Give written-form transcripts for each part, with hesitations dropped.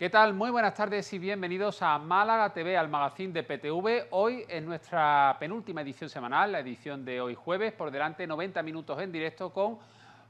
¿Qué tal? Muy buenas tardes y bienvenidos a Málaga TV, al magazín de PTV. Hoy en nuestra penúltima edición semanal, la edición de hoy jueves, por delante 90 minutos en directo con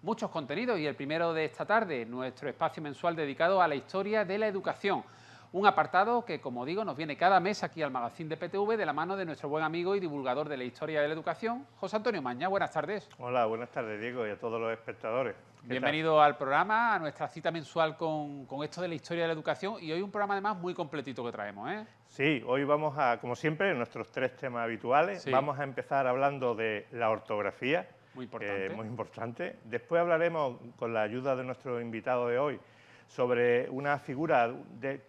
muchos contenidos y el primero de esta tarde, nuestro espacio mensual dedicado a la historia de la educación. Un apartado que, como digo, nos viene cada mes aquí al magazín de PTV de la mano de nuestro buen amigo y divulgador de la historia de la educación, José Antonio Maña. Buenas tardes. Hola, buenas tardes, Diego, y a todos los espectadores. ¿Qué tal? Bienvenido al programa, a nuestra cita mensual con esto de la historia de la educación y hoy un programa además muy completito que traemos, ¿eh? Sí, hoy vamos a, como siempre, nuestros tres temas habituales. Sí. Vamos a empezar hablando de la ortografía, Muy importante. muy importante. Después hablaremos, con la ayuda de nuestro invitado de hoy, sobre una figura,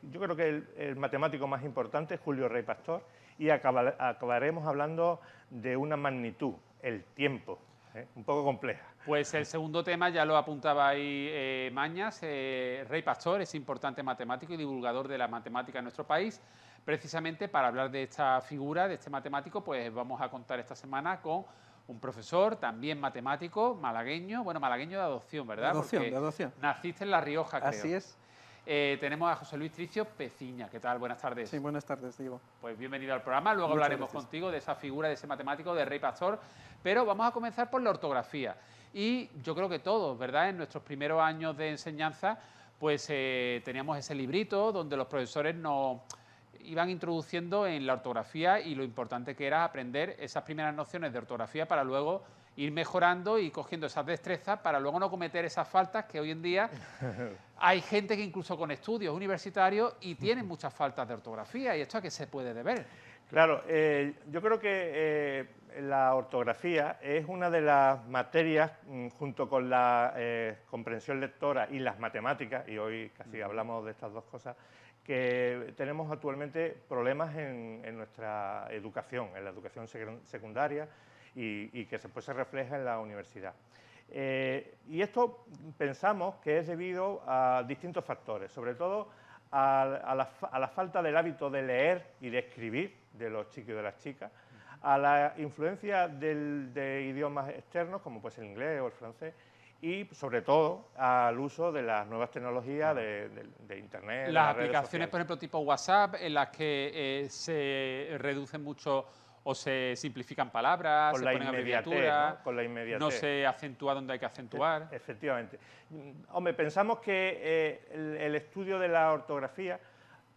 yo creo que el matemático más importante, Julio Rey Pastor, y acabaremos hablando de una magnitud, el tiempo, un poco compleja. Pues el segundo tema ya lo apuntaba ahí Mañas, Rey Pastor, es importante matemático y divulgador de la matemática en nuestro país. Precisamente para hablar de esta figura, de este matemático, pues vamos a contar esta semana con un profesor, también matemático, malagueño, bueno, malagueño de adopción, ¿verdad? De adopción. Naciste en La Rioja, creo. Así es. Tenemos a José Luis Tricio Peciña. ¿Qué tal? Buenas tardes. Sí, buenas tardes, Diego. Pues bienvenido al programa, luego Muchas hablaremos gracias. contigo de esa figura, de ese matemático, de Rey Pastor, pero vamos a comenzar por la ortografía. Y yo creo que todos, ¿verdad? En nuestros primeros años de enseñanza, pues teníamos ese librito donde los profesores nos iban introduciendo en la ortografía y lo importante que era aprender esas primeras nociones de ortografía para luego ir mejorando y cogiendo esas destrezas para luego no cometer esas faltas que hoy en día hay gente que incluso con estudios universitarios y tienen muchas faltas de ortografía. ¿Y esto a qué se puede deber? Claro, yo creo que la ortografía es una de las materias, junto con la comprensión lectora y las matemáticas, y hoy casi hablamos de estas dos cosas, que tenemos actualmente problemas en nuestra educación, en la educación secundaria y que después se refleja en la universidad. Y esto pensamos que es debido a distintos factores, sobre todo a la falta del hábito de leer y de escribir de los chicos y de las chicas, a la influencia de idiomas externos, como pues el inglés o el francés, y sobre todo al uso de las nuevas tecnologías de Internet. Las aplicaciones, por ejemplo, tipo WhatsApp, en las que se reducen mucho o se simplifican palabras, se ponen abreviaturas, ¿no? Con la inmediatez. No se acentúa donde hay que acentuar. Efectivamente. Hombre, pensamos que el estudio de la ortografía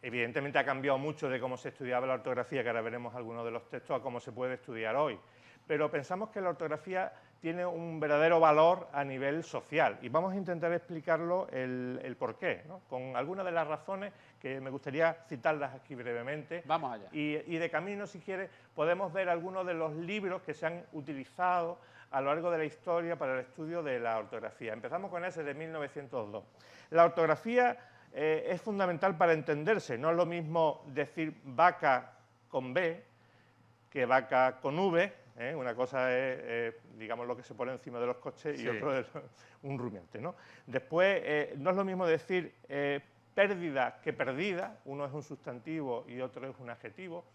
evidentemente ha cambiado mucho de cómo se estudiaba la ortografía, que ahora veremos algunos de los textos, a cómo se puede estudiar hoy. Pero pensamos que la ortografía tiene un verdadero valor a nivel social y vamos a intentar explicarlo el porqué, ¿no? Con algunas de las razones que me gustaría citarlas aquí brevemente. Vamos allá. Y de camino, si quieres, podemos ver algunos de los libros que se han utilizado a lo largo de la historia para el estudio de la ortografía. Empezamos con ese de 1902. La ortografía es fundamental para entenderse. No es lo mismo decir vaca con B que vaca con V. Una cosa es, digamos, lo que se pone encima de los coches y otro es un rumiante, ¿no? Después, no es lo mismo decir pérdida que perdida. Uno es un sustantivo y otro es un adjetivo.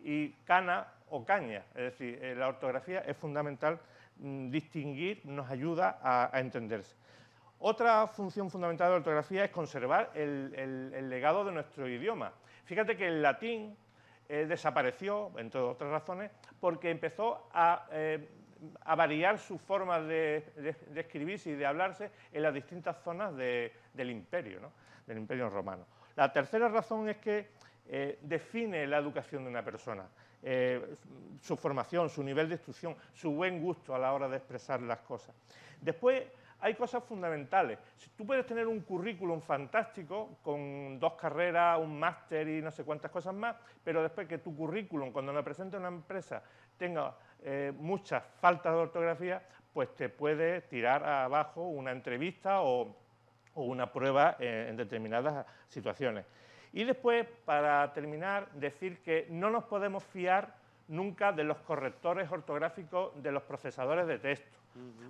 Y cana o caña. Es decir, la ortografía es fundamental distinguir, nos ayuda a entenderse. Otra función fundamental de la ortografía es conservar el legado de nuestro idioma. Fíjate que el latín desapareció, entre otras razones, porque empezó a variar su forma de escribirse y de hablarse en las distintas zonas del imperio, ¿no? Del imperio romano. La tercera razón es que define la educación de una persona, su formación, su nivel de instrucción, su buen gusto a la hora de expresar las cosas. Después, hay cosas fundamentales. Tú puedes tener un currículum fantástico con 2 carreras, un máster y no sé cuántas cosas más, pero después que tu currículum, cuando lo presente una empresa, tenga muchas faltas de ortografía, pues te puede tirar abajo una entrevista o una prueba en determinadas situaciones. Y después, para terminar, decir que no nos podemos fiar nunca de los correctores ortográficos de los procesadores de texto,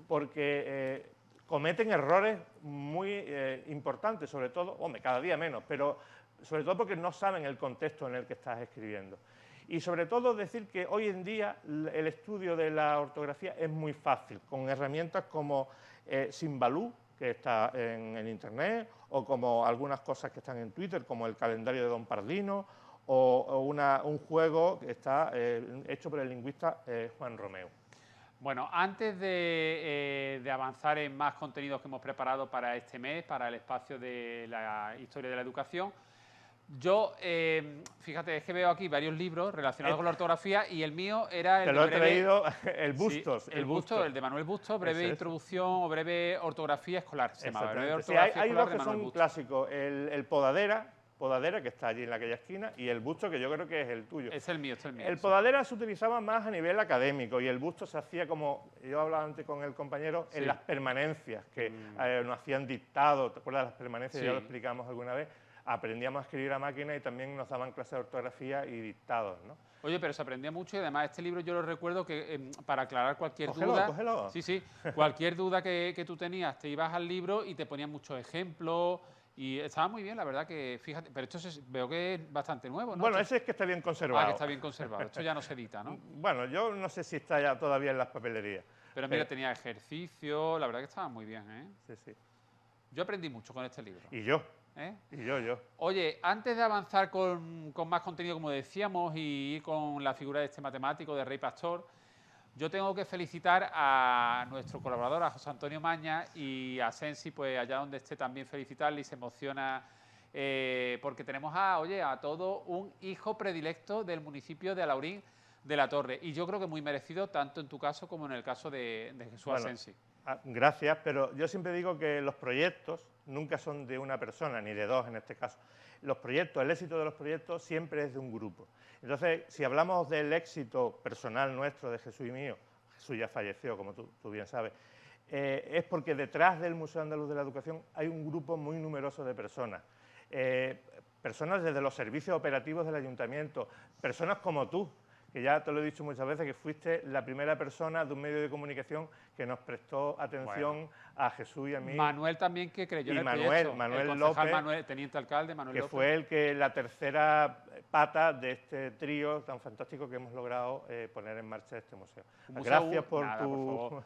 porque cometen errores muy importantes, sobre todo, hombre, cada día menos, pero sobre todo porque no saben el contexto en el que estás escribiendo. Y sobre todo decir que hoy en día el estudio de la ortografía es muy fácil, con herramientas como Simbalú, que está en Internet, o como algunas cosas que están en Twitter, como el calendario de Don Pardino, o un juego que está hecho por el lingüista Juan Romeu. Bueno, antes de avanzar en más contenidos que hemos preparado para este mes, para el espacio de la historia de la educación, yo, fíjate, es que veo aquí varios libros relacionados con la ortografía y el mío era el Te de lo he breve... traído, el Bustos. Sí, el Bustos, el de Manuel Bustos, breve introducción o breve ortografía escolar, se llama, breve Sí, ortografía hay escolar dos de que Manuel son Bustos. clásicos, el Podadera, que está allí en aquella esquina, y el Bustos, que yo creo que es el tuyo. Es el mío, es el mío. El sí. Podadera se utilizaba más a nivel académico y el Bustos se hacía como, yo hablaba antes con el compañero, en las permanencias, que nos hacían dictado, ¿te acuerdas de las permanencias? Sí. Ya lo explicamos alguna vez. Aprendíamos a escribir a máquina y también nos daban clases de ortografía y dictados, ¿no? Oye, pero se aprendía mucho y además este libro yo lo recuerdo que para aclarar cualquier Cógelo, duda... cógelo. Sí, cualquier duda que tú tenías, te ibas al libro y te ponían muchos ejemplos y estaba muy bien, la verdad que, fíjate, pero esto veo que es bastante nuevo, ¿no? Bueno, Esto, ese es que está bien conservado. Ah, que está bien conservado, esto ya no se edita, ¿no? Bueno, yo no sé si está ya todavía en las papelerías. Pero mira, tenía ejercicio, la verdad que estaba muy bien, ¿eh? Sí, sí. Yo aprendí mucho con este libro. Y yo. ¿Eh? Y yo. Oye, antes de avanzar con más contenido, como decíamos, y ir con la figura de este matemático, de Rey Pastor, yo tengo que felicitar a nuestro colaborador, a José Antonio Maña, y a Sensi, pues allá donde esté también felicitarle, y se emociona porque tenemos a todo un hijo predilecto del municipio de Alaurín de la Torre, y yo creo que muy merecido, tanto en tu caso como en el caso de Jesús Asensi. Gracias, pero yo siempre digo que los proyectos nunca son de una persona, ni de dos en este caso. Los proyectos, el éxito de los proyectos siempre es de un grupo. Entonces, si hablamos del éxito personal nuestro, de Jesús y mío, Jesús ya falleció, como tú bien sabes, es porque detrás del Museo Andaluz de la Educación hay un grupo muy numeroso de personas. Personas desde los servicios operativos del ayuntamiento, personas como tú, que ya te lo he dicho muchas veces, que fuiste la primera persona de un medio de comunicación que nos prestó atención a Jesús y a mí. Manuel también, que creyó en el Manuel, proyecto. Manuel el López, Manuel, teniente alcalde, Manuel que López. fue el que la tercera pata de este trío tan fantástico que hemos logrado poner en marcha este museo. Gracias por tu...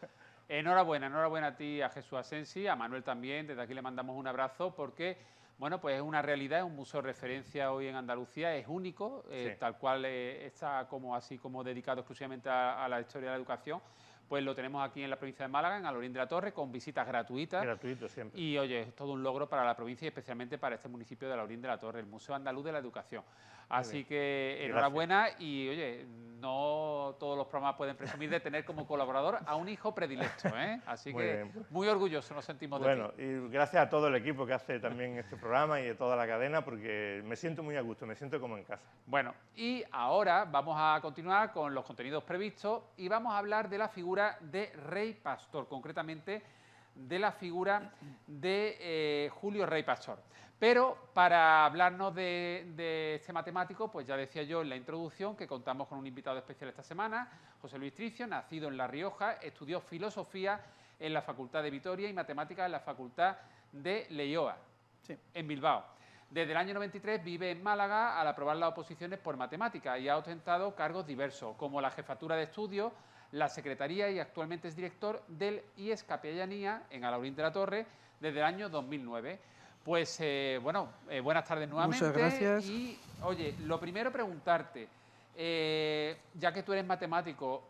Enhorabuena, enhorabuena a ti, a Jesús Asensi, a Manuel también, desde aquí le mandamos un abrazo porque, bueno, pues es una realidad, es un museo de referencia hoy en Andalucía, es único, sí. Tal cual está así como dedicado exclusivamente a la historia de la educación, pues lo tenemos aquí en la provincia de Málaga, en Alaurín de la Torre, con visitas gratuitas. Gratuito siempre. Y, oye, es todo un logro para la provincia y especialmente para este municipio de Alaurín de la Torre, el Museo Andaluz de la Educación. Así que enhorabuena y, oye, no todos los programas pueden presumir de tener como colaborador a un hijo predilecto, ¿eh? Así que muy orgullosos nos sentimos de ti. Bueno, y gracias a todo el equipo que hace también este programa y de toda la cadena, porque me siento muy a gusto, me siento como en casa. Bueno, y ahora vamos a continuar con los contenidos previstos y vamos a hablar de la figura de Rey Pastor, concretamente de la figura de Julio Rey Pastor. Pero para hablarnos de este matemático, pues ya decía yo en la introducción que contamos con un invitado especial esta semana, José Luis Tricio, nacido en La Rioja, estudió filosofía en la Facultad de Vitoria y matemáticas en la Facultad de Leioa, en Bilbao. Desde el año 93 vive en Málaga al aprobar las oposiciones por matemáticas y ha ostentado cargos diversos, como la jefatura de estudios, la secretaría y actualmente es director del IES Capellanía en Alaurín de la Torre desde el año 2009. Pues, buenas tardes nuevamente. Muchas gracias. Y, oye, lo primero preguntarte, ya que tú eres matemático,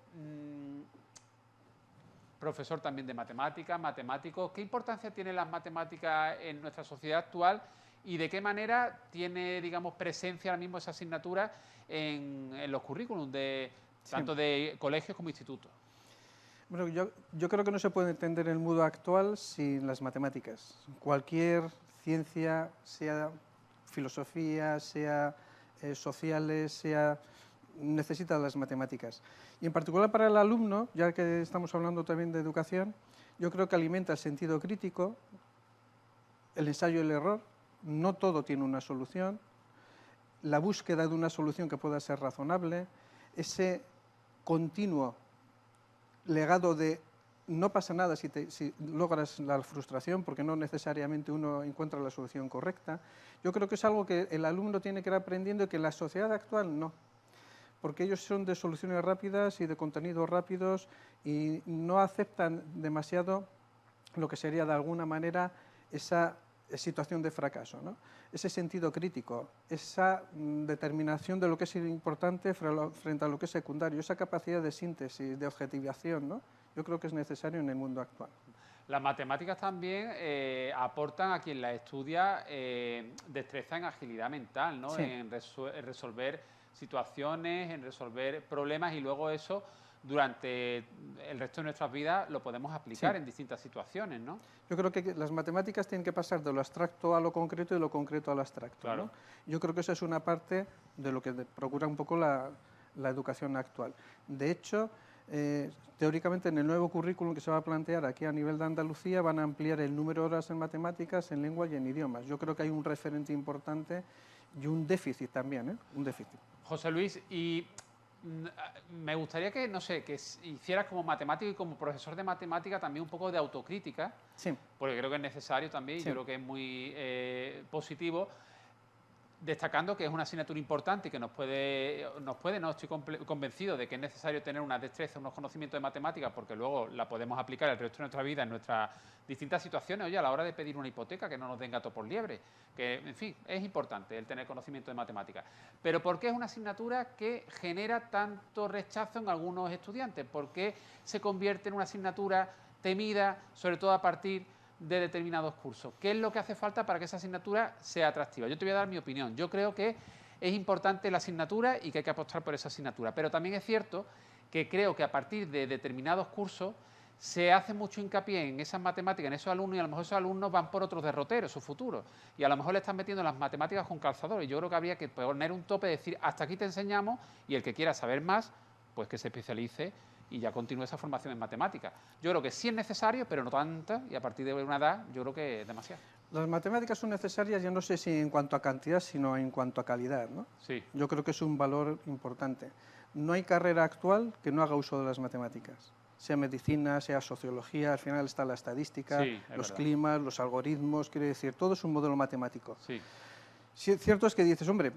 profesor también de matemáticas, matemático, ¿qué importancia tienen las matemáticas en nuestra sociedad actual y de qué manera tiene, digamos, presencia ahora mismo esa asignatura en los currículums tanto de colegios como institutos? Bueno, yo creo que no se puede entender el mundo actual sin las matemáticas. Cualquier ciencia, sea filosofía, sea sociales, necesita las matemáticas. Y en particular para el alumno, ya que estamos hablando también de educación, yo creo que alimenta el sentido crítico, el ensayo y el error. No todo tiene una solución. La búsqueda de una solución que pueda ser razonable, ese continuo legado de no pasa nada si logras la frustración, porque no necesariamente uno encuentra la solución correcta. Yo creo que es algo que el alumno tiene que ir aprendiendo y que en la sociedad actual no, porque ellos son de soluciones rápidas y de contenidos rápidos y no aceptan demasiado lo que sería de alguna manera esa situación de fracaso, ¿no? Ese sentido crítico, esa determinación de lo que es importante frente a lo que es secundario, esa capacidad de síntesis, de objetivación, ¿no? Yo creo que es necesario en el mundo actual. Las matemáticas también aportan a quien las estudia destreza en agilidad mental, ¿no? Sí. En resolver situaciones, en resolver problemas y luego eso durante el resto de nuestras vidas lo podemos aplicar Sí. en distintas situaciones, ¿no? Yo creo que las matemáticas tienen que pasar de lo abstracto a lo concreto y de lo concreto al abstracto, Claro. ¿no? Yo creo que esa es una parte de lo que procura un poco la educación actual. De hecho, teóricamente en el nuevo currículum que se va a plantear aquí a nivel de Andalucía van a ampliar el número de horas en matemáticas, en lengua y en idiomas. Yo creo que hay un referente importante y un déficit también, ¿eh? Un déficit. José Luis, y me gustaría que, no sé, que hicieras como matemático y como profesor de matemática también un poco de autocrítica, Sí. porque creo que es necesario también, y Sí. yo creo que es muy positivo, destacando que es una asignatura importante y que no estoy convencido de que es necesario tener una destreza, unos conocimientos de matemáticas, porque luego la podemos aplicar el resto de nuestra vida en nuestras distintas situaciones, oye, a la hora de pedir una hipoteca, que no nos den gato por liebre, que, en fin, es importante el tener conocimiento de matemáticas. Pero ¿por qué es una asignatura que genera tanto rechazo en algunos estudiantes? ¿Por qué se convierte en una asignatura temida, sobre todo a partir de determinados cursos? ¿Qué es lo que hace falta para que esa asignatura sea atractiva? Yo te voy a dar mi opinión. Yo creo que es importante la asignatura y que hay que apostar por esa asignatura. Pero también es cierto que creo que a partir de determinados cursos se hace mucho hincapié en esas matemáticas, en esos alumnos, y a lo mejor esos alumnos van por otros derroteros, su futuro. Y a lo mejor le están metiendo las matemáticas con calzador. Y yo creo que habría que poner un tope, decir, hasta aquí te enseñamos, y el que quiera saber más, pues que se especialice y ya continúe esa formación en matemáticas. Yo creo que sí es necesario, pero no tanta, y a partir de una edad yo creo que es demasiado. Las matemáticas son necesarias, yo no sé si en cuanto a cantidad, sino en cuanto a calidad, ¿no? Sí. Yo creo que es un valor importante. No hay carrera actual que no haga uso de las matemáticas, sea medicina, sea sociología, al final está la estadística, Sí, los verdad. climas, los algoritmos, quiero decir, todo es un modelo matemático. Sí. Cierto es que dices, hombre,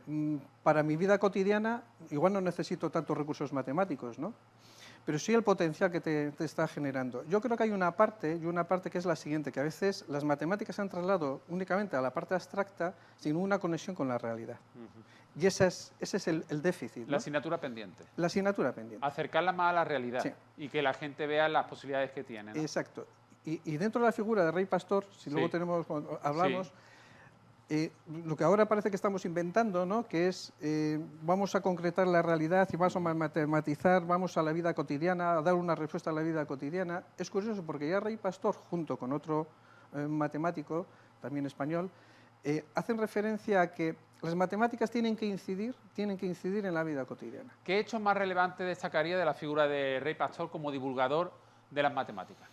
para mi vida cotidiana igual no necesito tantos recursos matemáticos, ¿no? Pero sí el potencial que te está generando. Yo creo que hay una parte, que es la siguiente, que a veces las matemáticas se han trasladado únicamente a la parte abstracta sin una conexión con la realidad. Y ese es el déficit, ¿no? La asignatura pendiente. La asignatura pendiente. Acercarla más a la realidad, Sí. Y que la gente vea las posibilidades que tiene, ¿no? Exacto. Y dentro de la figura de Rey Pastor, si Sí. luego tenemos, cuando hablamos, Sí. lo que ahora parece que estamos inventando, ¿no? Que es, vamos a concretar la realidad y vamos a matematizar, vamos a la vida cotidiana, a dar una respuesta a la vida cotidiana. Es curioso porque ya Rey Pastor, junto con otro matemático, también español, hacen referencia a que las matemáticas tienen que incidir en la vida cotidiana. ¿Qué hecho más relevante destacaría de la figura de Rey Pastor como divulgador de las matemáticas?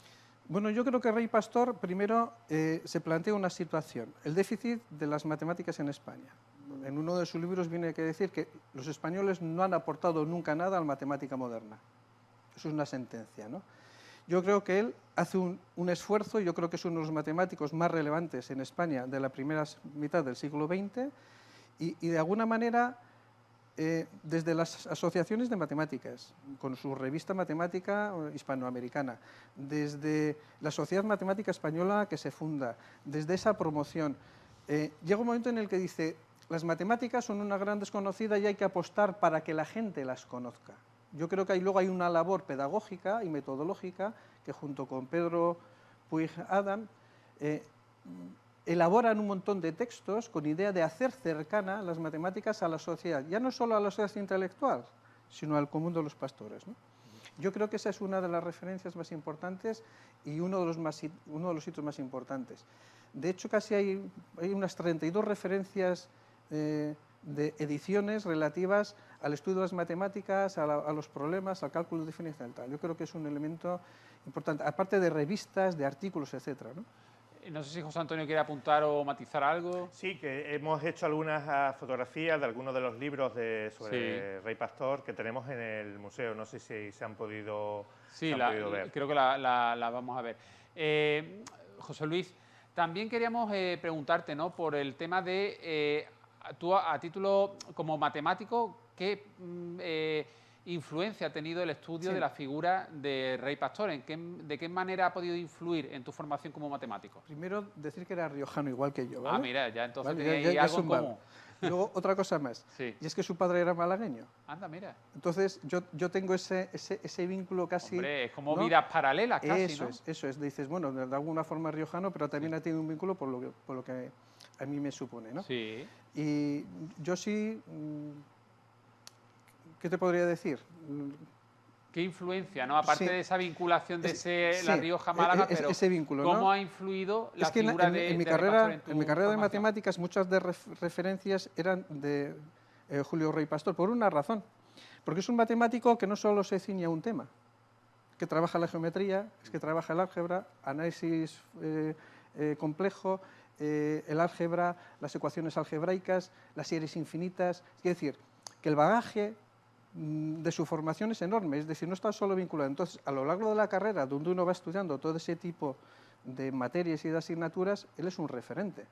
Bueno, yo creo que Rey Pastor primero se plantea una situación, el déficit de las matemáticas en España. En uno de sus libros viene a decir que los españoles no han aportado nunca nada a la matemática moderna. Eso es una sentencia, ¿no? Yo creo que él hace un esfuerzo, yo creo que es uno de los matemáticos más relevantes en España de la primera mitad del siglo XX y de alguna manera desde las asociaciones de matemáticas, con su revista matemática hispanoamericana, desde la Sociedad Matemática Española que se funda, desde esa promoción, llega un momento en el que dice, las matemáticas son una gran desconocida y hay que apostar para que la gente las conozca. Yo creo que luego hay una labor pedagógica y metodológica que junto con Pedro Puig Adam elaboran un montón de textos con idea de hacer cercana las matemáticas a la sociedad, ya no solo a la sociedad intelectual, sino al común de los pastores, ¿no? Yo creo que esa es una de las referencias más importantes y uno de los hitos más importantes. De hecho, casi hay unas 32 referencias de ediciones relativas al estudio de las matemáticas, a los problemas, al cálculo diferencial. Yo creo que es un elemento importante, aparte de revistas, de artículos, etcétera, ¿no? No sé si José Antonio quiere apuntar o matizar algo. Sí, que hemos hecho algunas fotografías de algunos de los libros sobre Rey Pastor que tenemos en el museo. No sé si se han podido, ver. Creo que la vamos a ver. José Luis, también queríamos preguntarte, ¿no?, por el tema de, tú a título como matemático, ¿qué influencia ha tenido el estudio Sí. de la figura de Rey Pastor? ¿De qué manera ha podido influir en tu formación como matemático? Primero, decir que era riojano igual que yo, ¿vale? Ah, mira, ya entonces Vale, tenía ahí algo en sumaba. común. Y luego, otra cosa más, Sí. y es que su padre era malagueño. Anda, mira. Entonces, yo tengo ese vínculo casi... Hombre, es como ¿no? vidas paralelas casi, Eso ¿no? eso es. Dices, bueno, de alguna forma riojano, pero también ha tenido un vínculo por lo que a mí me supone, ¿no? Sí. Y yo sí, ¿qué te podría decir? ¿Qué influencia, no? Aparte Sí. de esa vinculación de La Sí, Rioja-Málaga, pero ese vínculo, ¿cómo ¿no? ha influido la Es que figura de en mi Rey Pastor carrera, en mi carrera de formación? matemáticas, muchas de referencias eran de Julio Rey Pastor, por una razón. Porque es un matemático que no solo se ciñe a un tema, que trabaja la geometría, es que trabaja el álgebra, análisis complejo, el álgebra, las ecuaciones algebraicas, las series infinitas. Es decir, que el bagaje de su formación es enorme, es decir, no está solo vinculado. Entonces, a lo largo de la carrera, donde uno va estudiando todo ese tipo de materias y de asignaturas, él es un referente.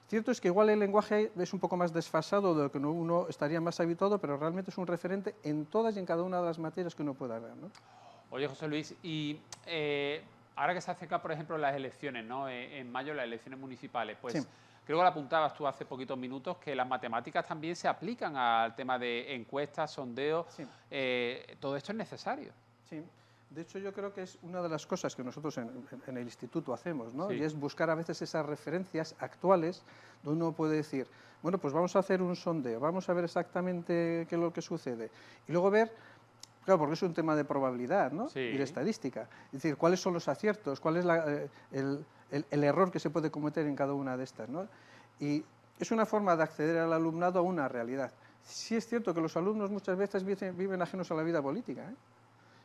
Cierto es que igual el lenguaje es un poco más desfasado de lo que uno estaría más habituado, pero realmente es un referente en todas y en cada una de las materias que uno pueda ver, ¿no? Oye, José Luis, y ahora que se acercan, por ejemplo, las elecciones, ¿no? En mayo, las elecciones municipales, pues Sí. creo que lo apuntabas tú hace poquitos minutos, que las matemáticas también se aplican al tema de encuestas, sondeos. Sí. Todo esto es necesario. Sí, de hecho yo creo que es una de las cosas que nosotros en el instituto hacemos, ¿no? Sí. Y es buscar a veces esas referencias actuales donde uno puede decir, bueno, pues vamos a hacer un sondeo, vamos a ver exactamente qué es lo que sucede. Y luego ver, claro, porque es un tema de probabilidad, ¿no? Sí. Y de estadística. Es decir, cuáles son los aciertos, cuál es el error que se puede cometer en cada una de estas, ¿no? Y es una forma de acceder al alumnado a una realidad. Sí es cierto que los alumnos muchas veces viven ajenos a la vida política, ¿eh?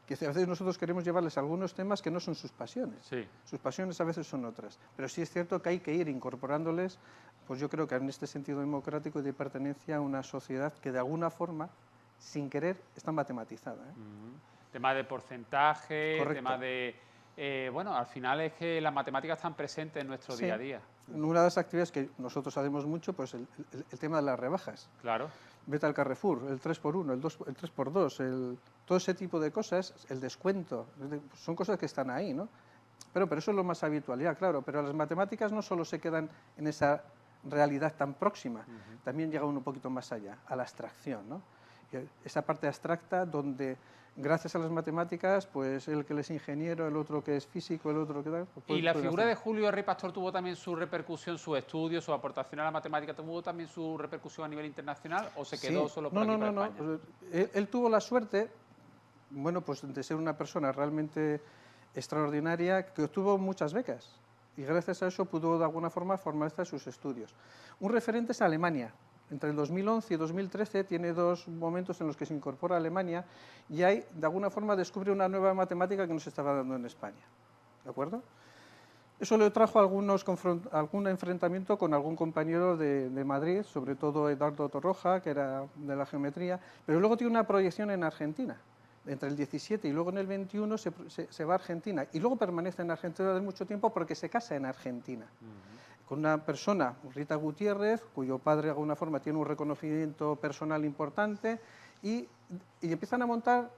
Que a veces nosotros queremos llevarles algunos temas que no son sus pasiones. Sí. Sus pasiones a veces son otras. Pero sí es cierto que hay que ir incorporándoles, pues yo creo que en este sentido democrático y de pertenencia a una sociedad que de alguna forma, sin querer, está matematizada, ¿eh? Tema de porcentaje, Correcto. tema de... bueno, al final es que las matemáticas están presentes en nuestro Sí. día a día. Una de las actividades que nosotros hacemos mucho, pues el tema de las rebajas. Claro. Vete al Carrefour, el 3x1, el 3x2, todo ese tipo de cosas, el descuento, son cosas que están ahí, ¿no? Pero eso es lo más habitual, ya, claro, pero las matemáticas no solo se quedan en esa realidad tan próxima, también llega uno un poquito más allá, a la abstracción, ¿no? Y esa parte abstracta donde, gracias a las matemáticas, pues el que es ingeniero, el otro que es físico, el otro que tal... Pues ¿Y la pueden figura hacer. de Julio Rey Pastor tuvo también su repercusión, su estudio, su aportación a la matemática, tuvo también su repercusión a nivel internacional o se quedó Sí. solo por aquí, por España? Pues, él tuvo la suerte, bueno, pues de ser una persona realmente extraordinaria que obtuvo muchas becas y gracias a eso pudo de alguna forma formalizar sus estudios. Un referente es Alemania. Entre el 2011 y 2013 tiene dos momentos en los que se incorpora a Alemania y ahí de alguna forma descubre una nueva matemática que no se estaba dando en España. ¿De acuerdo? Eso le trajo algún enfrentamiento con algún compañero de Madrid, sobre todo Eduardo Torroja, que era de la geometría, pero luego tiene una proyección en Argentina. Entre el 17 y luego en el 21 se va a Argentina y luego permanece en Argentina durante mucho tiempo porque se casa en Argentina. Con una persona, Rita Gutiérrez, cuyo padre de alguna forma tiene un reconocimiento personal importante y empiezan a montar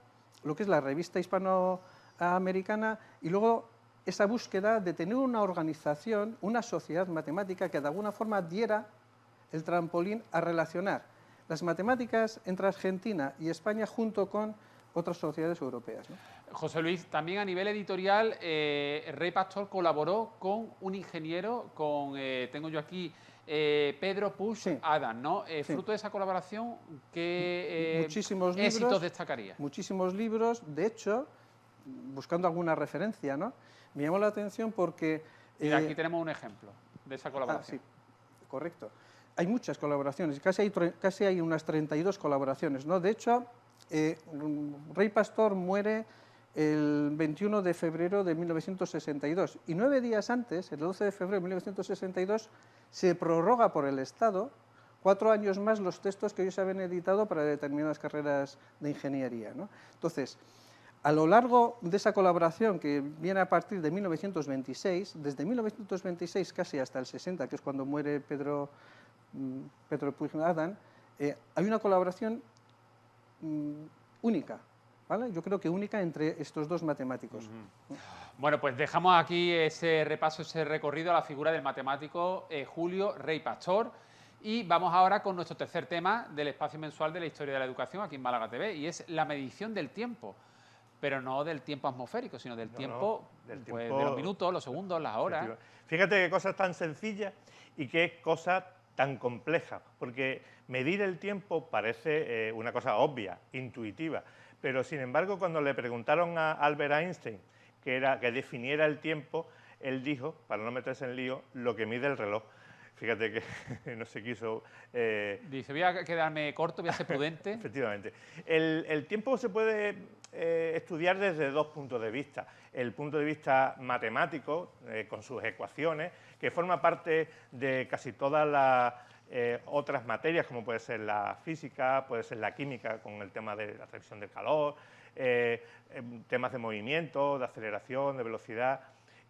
lo que es la revista hispanoamericana y luego esa búsqueda de tener una organización, una sociedad matemática que de alguna forma diera el trampolín a relacionar las matemáticas entre Argentina y España junto con otras sociedades europeas, ¿no? José Luis, también a nivel editorial, Rey Pastor colaboró con un ingeniero, tengo yo aquí, Pedro Puig Sí. Adam, ¿no? Sí. Fruto de esa colaboración, ¿qué Muchísimos éxitos libros, destacaría? Muchísimos libros, de hecho, buscando alguna referencia, ¿no? Me llamó la atención porque... Mira, aquí tenemos un ejemplo de esa colaboración. Sí, correcto. Hay muchas colaboraciones, casi hay unas 32 colaboraciones, ¿no? De hecho, Rey Pastor muere el 21 de febrero de 1962 y 9 días antes, el 12 de febrero de 1962, se prorroga por el Estado 4 años más los textos que ellos habían editado para determinadas carreras de ingeniería, ¿no? Entonces, a lo largo de esa colaboración que viene a partir de 1926, desde 1926 casi hasta el 60, que es cuando muere Pedro Puig Adam, hay una colaboración única, ¿vale? Yo creo que única entre estos dos matemáticos. Bueno, pues dejamos aquí ese repaso, ese recorrido a la figura del matemático Julio Rey Pastor y vamos ahora con nuestro tercer tema del espacio mensual de la historia de la educación aquí en Málaga TV y es la medición del tiempo, pero no del tiempo atmosférico, sino del tiempo, del pues, tiempo de los minutos, los segundos, las horas. Fíjate qué cosa tan sencilla y qué cosa tan compleja, porque medir el tiempo parece una cosa obvia, intuitiva, pero sin embargo cuando le preguntaron a Albert Einstein que definiera el tiempo, él dijo, para no meterse en lío, lo que mide el reloj. Fíjate que no se quiso... Dice, voy a quedarme corto, voy a ser prudente. Efectivamente. El tiempo se puede estudiar desde dos puntos de vista. El punto de vista matemático, con sus ecuaciones, que forma parte de casi todas las otras materias, como puede ser la física, puede ser la química, con el tema de la transmisión del calor, temas de movimiento, de aceleración, de velocidad,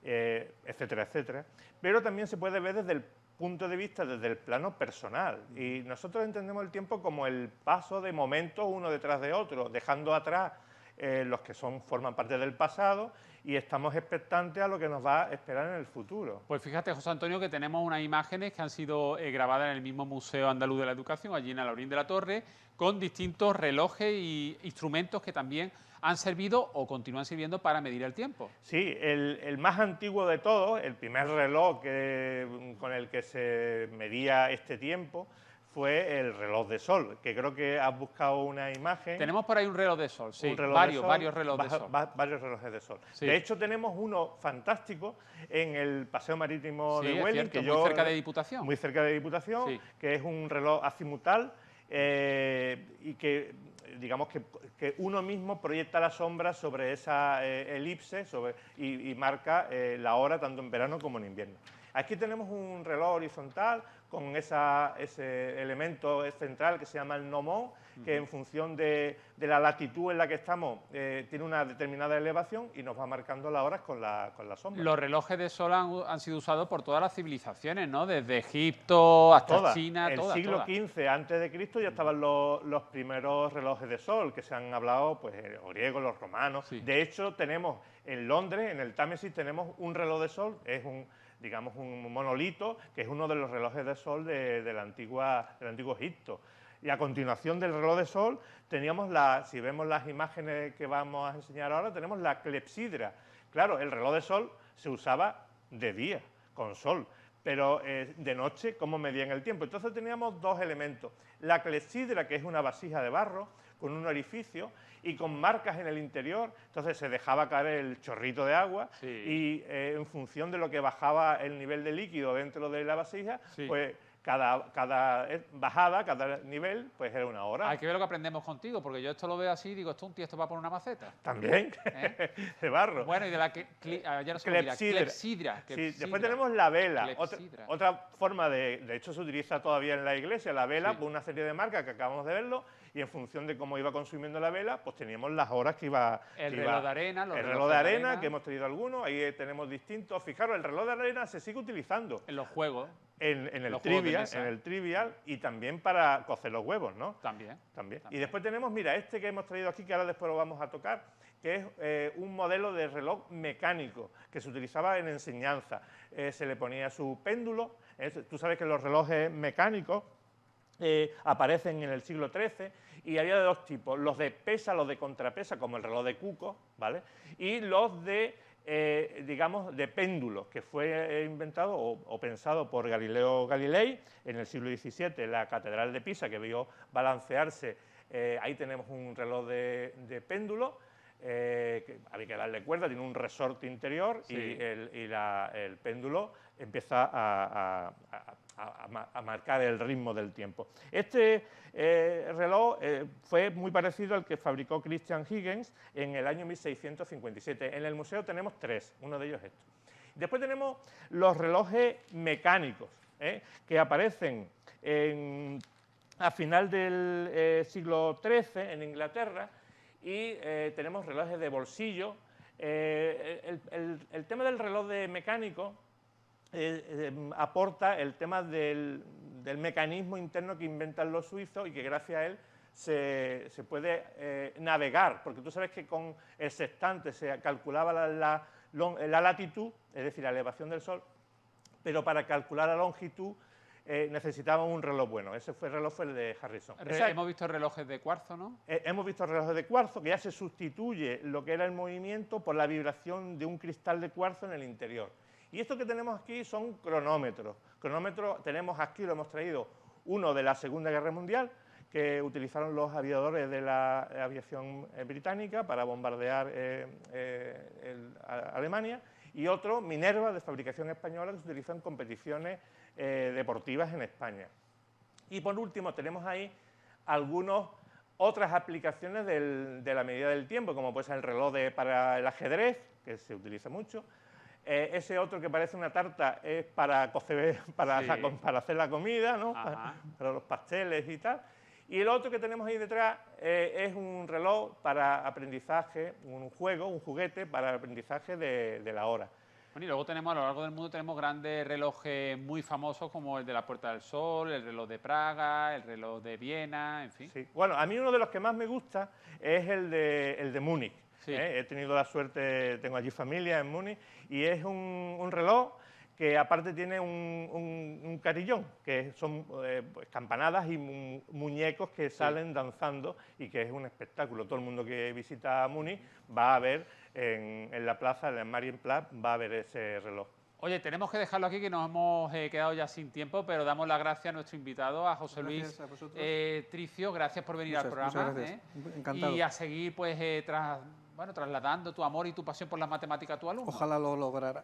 etcétera, etcétera. Pero también se puede ver desde el punto de vista, desde el plano personal. Y nosotros entendemos el tiempo como el paso de momentos uno detrás de otro, dejando atrás los que forman parte del pasado y estamos expectantes a lo que nos va a esperar en el futuro. Pues fíjate, José Antonio, que tenemos unas imágenes que han sido grabadas en el mismo Museo Andaluz de la Educación, allí en Alhaurín de la Torre, con distintos relojes y instrumentos que también han servido o continúan sirviendo para medir el tiempo. Sí, el más antiguo de todos, el primer reloj con el que se medía este tiempo, fue el reloj de sol, que creo que has buscado una imagen. Tenemos por ahí un reloj de sol, sí, varios relojes de sol. Varios relojes de sol. Sí. De hecho, tenemos uno fantástico en el Paseo Marítimo de Huelin, que muy cerca de Diputación. Muy cerca de Diputación, sí. Que es un reloj azimutal y que, digamos, que uno mismo proyecta la sombra sobre esa elipse y marca la hora tanto en verano como en invierno. Aquí tenemos un reloj horizontal con ese elemento central que se llama el gnomón, que en función de la latitud en la que estamos tiene una determinada elevación y nos va marcando las horas con la sombra. Los relojes de sol han sido usados por todas las civilizaciones, ¿no? Desde Egipto hasta China, todas. El siglo XV a.C. ya estaban los primeros relojes de sol, que se han hablado, pues, los griegos, los romanos. Sí. De hecho, tenemos en Londres, en el Támesis, tenemos un reloj de sol, es digamos un monolito, que es uno de los relojes de sol del antiguo Egipto. Y a continuación del reloj de sol teníamos si vemos las imágenes que vamos a enseñar ahora, tenemos la clepsidra. Claro, el reloj de sol se usaba de día, con sol, pero de noche, ¿cómo medían el tiempo? Entonces teníamos dos elementos. La clepsidra, que es una vasija de barro, con un orificio y con marcas en el interior, entonces se dejaba caer el chorrito de agua y en función de lo que bajaba el nivel de líquido dentro de la vasija, pues cada bajada, cada nivel, pues era una hora. Hay que ver lo que aprendemos contigo, porque yo esto lo veo así y digo, esto es un tío, esto va por una maceta. También, de barro. Bueno, y de la clepsidra. Sí, después tenemos la vela, otra forma de hecho se utiliza todavía en la iglesia, la vela, por una serie de marcas que acabamos de verlo, y en función de cómo iba consumiendo la vela, pues teníamos las horas que iba... El reloj de arena, el reloj de arena, que hemos tenido algunos, ahí tenemos distintos. Fijaros, el reloj de arena se sigue utilizando. En los juegos. En el trivial y también para cocer los huevos, ¿no? También. Y después tenemos, mira, este que hemos traído aquí, que ahora después lo vamos a tocar, que es un modelo de reloj mecánico que se utilizaba en enseñanza. Se le ponía su péndulo. Tú sabes que los relojes mecánicos aparecen en el siglo XIII y había de dos tipos, los de pesa, los de contrapesa, como el reloj de Cuco, ¿vale? Y los de, digamos, de péndulos, que fue inventado o pensado por Galileo Galilei en el siglo XVII, en la Catedral de Pisa, que vio balancearse, ahí tenemos un reloj de péndulo, que había que darle cuerda, tiene un resorte interior y el péndulo empieza a marcar el ritmo del tiempo. Este reloj fue muy parecido al que fabricó Christian Huygens en el año 1657. En el museo tenemos tres, uno de ellos es este. Después tenemos los relojes mecánicos, que aparecen a final del siglo XIII en Inglaterra, y tenemos relojes de bolsillo. El tema del reloj mecánico aporta el tema del mecanismo interno que inventan los suizos y que gracias a él se puede navegar, porque tú sabes que con el sextante se calculaba la latitud, es decir, la elevación del Sol, pero para calcular la longitud necesitaban un reloj bueno. Ese reloj fue el de Harrison. Hemos visto relojes de cuarzo, ¿no? Hemos visto relojes de cuarzo, que ya se sustituye lo que era el movimiento por la vibración de un cristal de cuarzo en el interior. Y esto que tenemos aquí son cronómetros. Cronómetros tenemos aquí, lo hemos traído, uno de la Segunda Guerra Mundial, que utilizaron los aviadores de la aviación británica para bombardear Alemania, y otro, Minerva, de fabricación española, que se utiliza en competiciones deportivas en España. Y por último tenemos ahí algunas otras aplicaciones de la medida del tiempo, como puede ser el reloj para el ajedrez, que se utiliza mucho. Ese otro que parece una tarta es para cocer, para hacer la comida, ¿no? Para los pasteles y tal. Y el otro que tenemos ahí detrás es un reloj para aprendizaje, un juguete para el aprendizaje de la hora. Bueno, y luego tenemos, a lo largo del mundo, tenemos grandes relojes muy famosos como el de la Puerta del Sol, el reloj de Praga, el reloj de Viena, en fin. Sí. Bueno, a mí uno de los que más me gusta es el de Múnich. Sí. He tenido la suerte, tengo allí familia en Múnich, y es un reloj que aparte tiene un carillón, que son pues, campanadas y muñecos que salen danzando, y que es un espectáculo. Todo el mundo que visita Múnich va a ver en la plaza, en el Marienplatz, va a ver ese reloj. Oye, tenemos que dejarlo aquí, que nos hemos quedado ya sin tiempo, pero damos las gracias a nuestro invitado, a José Luis Tricio. Gracias por venir al programa. Muchas gracias. Encantado. Y a seguir pues trasladando tu amor y tu pasión por las matemáticas a tu alumno. Ojalá lo lograra.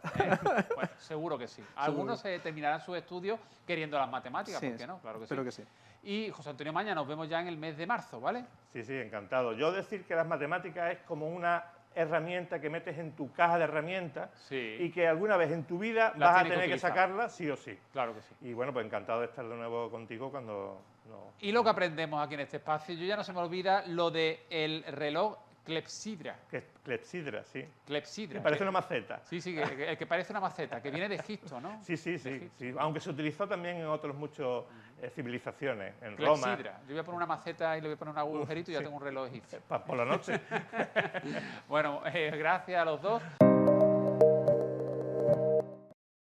Pues seguro que sí. Algunos terminarán sus estudios queriendo las matemáticas, ¿por qué no? Claro que sí. Espero que sí. Y José Antonio Maña, nos vemos ya en el mes de marzo, ¿vale? Sí, sí, encantado. Yo decir que las matemáticas es como una herramienta que metes en tu caja de herramientas, y que alguna vez en tu vida vas a tener que sacarla sí o sí. Claro que sí. Y bueno, pues encantado de estar de nuevo contigo cuando... Y lo que aprendemos aquí en este espacio, yo ya no se me olvida lo del reloj clepsidra. Clepsidra, sí. Clepsidra. Que parece una maceta. Sí, sí, el que parece una maceta, que viene de Egipto, ¿no? Sí, sí, sí, sí. Aunque se utilizó también en otras muchas civilizaciones, en Roma. Clepsidra. Yo voy a poner una maceta y le voy a poner un agujerito y ya tengo un reloj egipcio. Por la noche. Bueno, gracias a los dos.